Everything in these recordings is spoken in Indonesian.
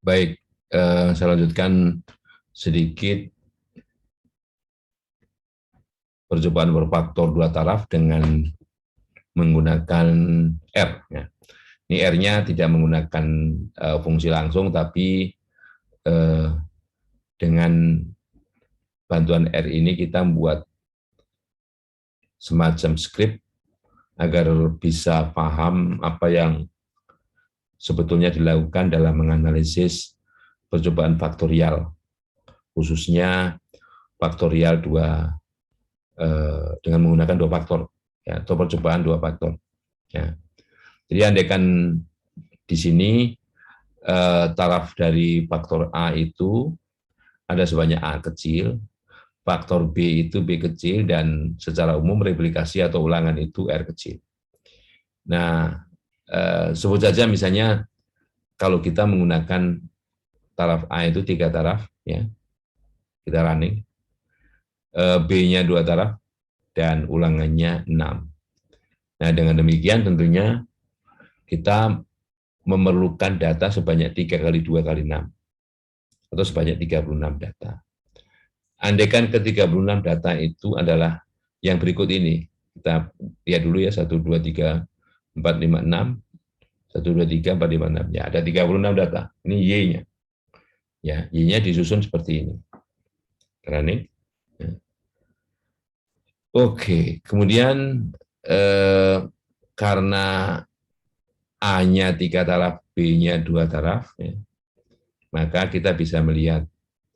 Baik, saya lanjutkan sedikit percobaan berfaktor dua taraf dengan menggunakan R. Ya. Ini R-nya tidak menggunakan fungsi langsung, tapi dengan bantuan R ini kita membuat semacam skrip agar bisa paham apa yang sebetulnya dilakukan dalam menganalisis percobaan faktorial, khususnya faktorial dengan menggunakan dua faktor, ya, atau percobaan dua faktor. Ya. Jadi andaikan di sini taraf dari faktor A itu ada sebanyak A kecil, faktor B itu B kecil, dan secara umum replikasi atau ulangan itu R kecil. Nah, sebut saja misalnya kalau kita menggunakan taraf A itu 3 taraf, ya, kita running, B-nya 2 taraf, dan ulangannya 6. Nah, dengan demikian tentunya kita memerlukan data sebanyak 3 kali 2 kali 6, atau sebanyak 36 data. Andaikan ke 36 data itu adalah yang berikut ini. Kita lihat dulu ya, 1, 2, 3, 4, 5, 6, 1, 2, 3, 4, 5, 6. Ya, ada 36 data. Ini Y-nya. Ya, Y-nya disusun seperti ini. Running. Ya. Oke, kemudian karena A-nya 3 taraf, B-nya 2 taraf, ya, maka kita bisa melihat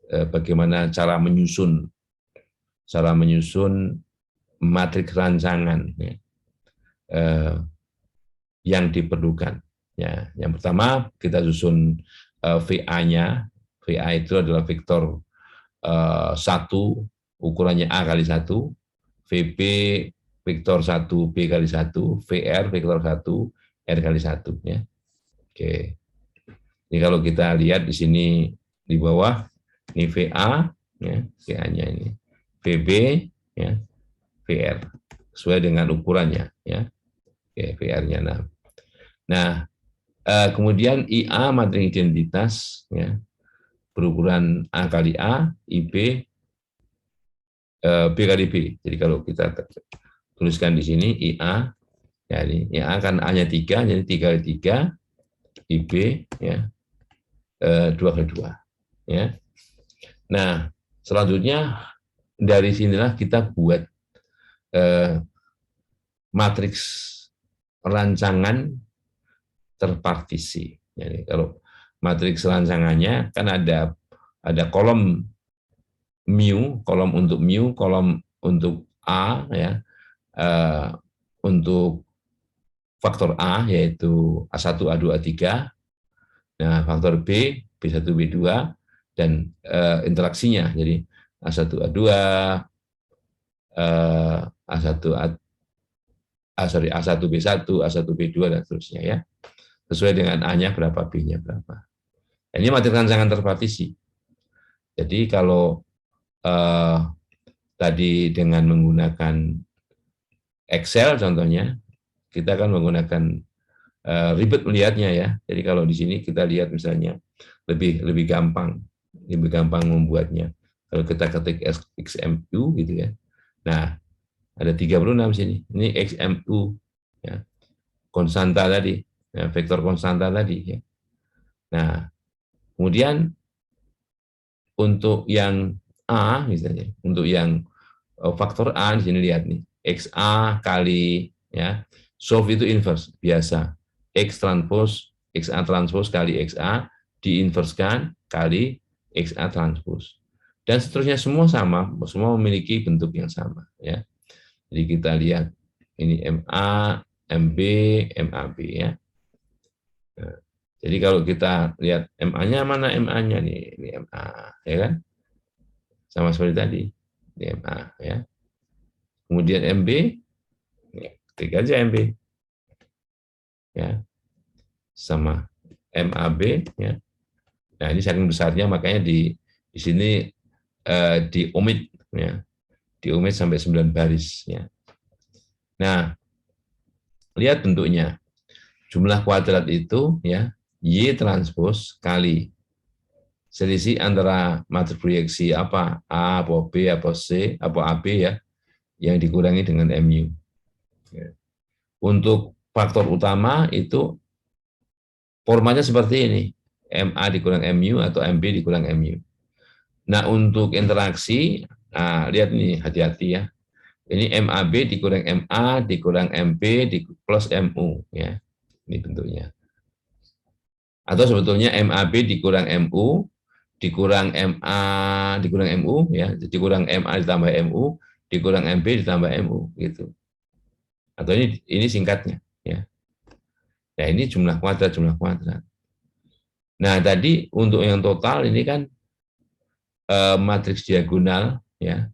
bagaimana cara menyusun matriks rancangan, ya, yang diperlukan. Ya, yang pertama kita susun VA-nya. VA itu adalah vektor 1, ukurannya A kali 1, VB vektor 1 B kali 1, VR vektor 1 R kali 1. Ya. Oke. Jadi kalau kita lihat di sini di bawah, ini VA, ya, VA-nya ini, VB, ya, VR, sesuai dengan ukurannya, ya. Oke, VR-nya 6. Nah, kemudian IA matriks identitas, ya, berukuran A kali A, IB, B kali B. Jadi kalau kita tuliskan di sini IA, ya ini IA kan A-nya 3, jadi 3 kali 3, IB, ya, 2 kali 2. Ya. Nah, selanjutnya dari sinilah kita buat matriks rancangan terpartisi. Jadi kalau matriks rancangannya kan ada kolom mu, kolom untuk mu, kolom untuk A, ya, untuk faktor A yaitu A1, A2, A3. Nah, faktor B, B1, B2, dan interaksinya. Jadi A1, A2, A1, A1, B1, A1, B2, dan seterusnya, ya. Sesuai dengan A-nya berapa, B-nya berapa. Ini matriks rancangan terpartisi. Jadi kalau tadi dengan menggunakan Excel contohnya, kita kan menggunakan ribet melihatnya, ya. Jadi kalau di sini kita lihat misalnya lebih gampang membuatnya. Kalau kita ketik XMU gitu, ya. Nah, ada 36 sini. Ini XMU, ya. Konstanta tadi, ya, vektor konstanta tadi, ya. Nah, kemudian untuk yang A misalnya, untuk yang faktor A di sini lihat nih, XA kali, ya, solve itu inverse biasa, XA transpose kali XA diinverskan kali XA transpose, dan seterusnya semua sama, semua memiliki bentuk yang sama, ya. Jadi kita lihat ini MA, MB, MAB, ya. Nah, jadi kalau kita lihat MA-nya mana, MA-nya nih, ini MA, ya kan? Sama seperti tadi, ini MA, ya. Kemudian MB, ya, ketik aja MB, ya, sama MAB, ya. Nah, ini saking besarnya makanya di sini diomit, ya, diomit sampai 9 baris, ya. Nah, lihat bentuknya. Jumlah kuadrat itu, ya, Y transpose kali selisih antara matriks proyeksi apa A, apa B, apa C, apa AB ya, yang dikurangi dengan MU. Untuk faktor utama itu formatnya seperti ini, MA dikurang MU atau MB dikurang MU. Nah, untuk interaksi, nah, lihat nih, hati-hati ya. Ini MAB dikurang MA dikurang MB plus MU ya. Ini bentuknya. Atau sebetulnya MAB dikurang MU dikurang MA dikurang MU ya, dikurang MA ditambah MU dikurang MB ditambah MU gitu. Atau ini singkatnya ya. Nah, ini jumlah kuadrat. Nah, tadi untuk yang total ini kan matriks diagonal ya,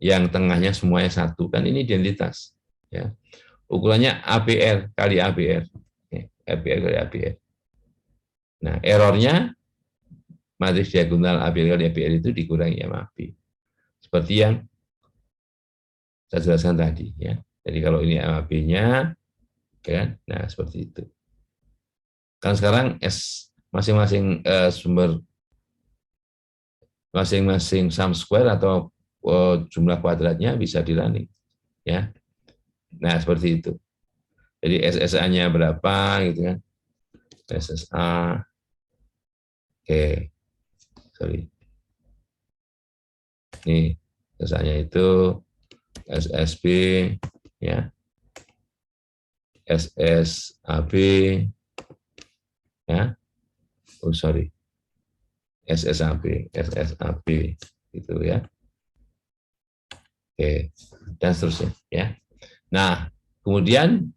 yang tengahnya semuanya satu, kan ini identitas ya. Ukurannya ABR kali ABR ya, ABR kali ABR. Nah, errornya matriks diagonal ABR kali ABR itu dikurangi MAB seperti yang saya jelaskan tadi ya. Jadi kalau ini MAB-nya kan, nah seperti itu. Kan sekarang masing-masing sumber, masing-masing sum square atau jumlah kuadratnya bisa di running ya. Nah, seperti itu. Jadi SSA-nya berapa gitu kan. SSA. Oke. Sorry. Ini SSA-nya itu SSB ya. SSAB ya. Oh, sorry. SSAB gitu ya. Oke, dan seterusnya ya. Nah, kemudian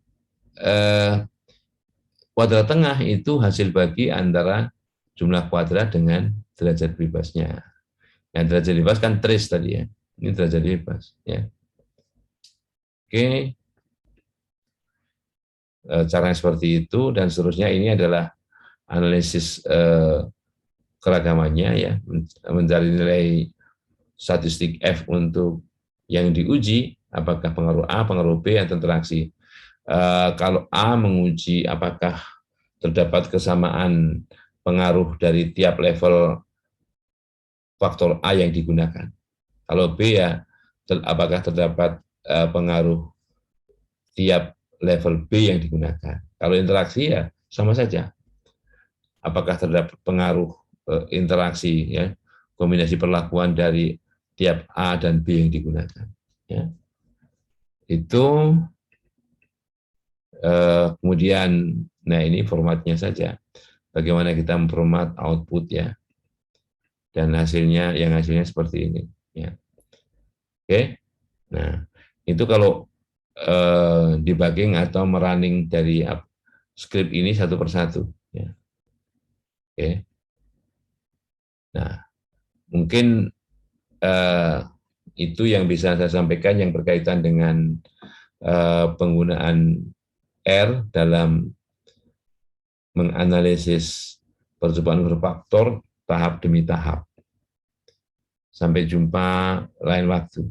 kuadrat tengah itu hasil bagi antara jumlah kuadrat dengan derajat bebasnya. Nah, derajat bebas kan trace tadi ya. Ini derajat bebas ya. Oke. Caranya seperti itu dan seterusnya. Ini adalah analisis keragamannya ya, mencari nilai statistik F untuk yang diuji, apakah pengaruh A, pengaruh B, atau interaksi. Kalau A menguji apakah terdapat kesamaan pengaruh dari tiap level faktor A yang digunakan. Kalau B ya, apakah terdapat pengaruh tiap level B yang digunakan. Kalau interaksi ya sama saja. Apakah terdapat pengaruh interaksi ya, kombinasi perlakuan dari tiap A dan B yang digunakan. Ya. Itu kemudian, nah ini formatnya saja. Bagaimana kita memformat output ya, dan hasilnya seperti ini. Ya. Oke, nah itu kalau debugging atau merunning dari script ini satu persatu. Ya. Oke, nah mungkin itu yang bisa saya sampaikan yang berkaitan dengan penggunaan R dalam menganalisis percobaan berfaktor tahap demi tahap. Sampai jumpa lain waktu.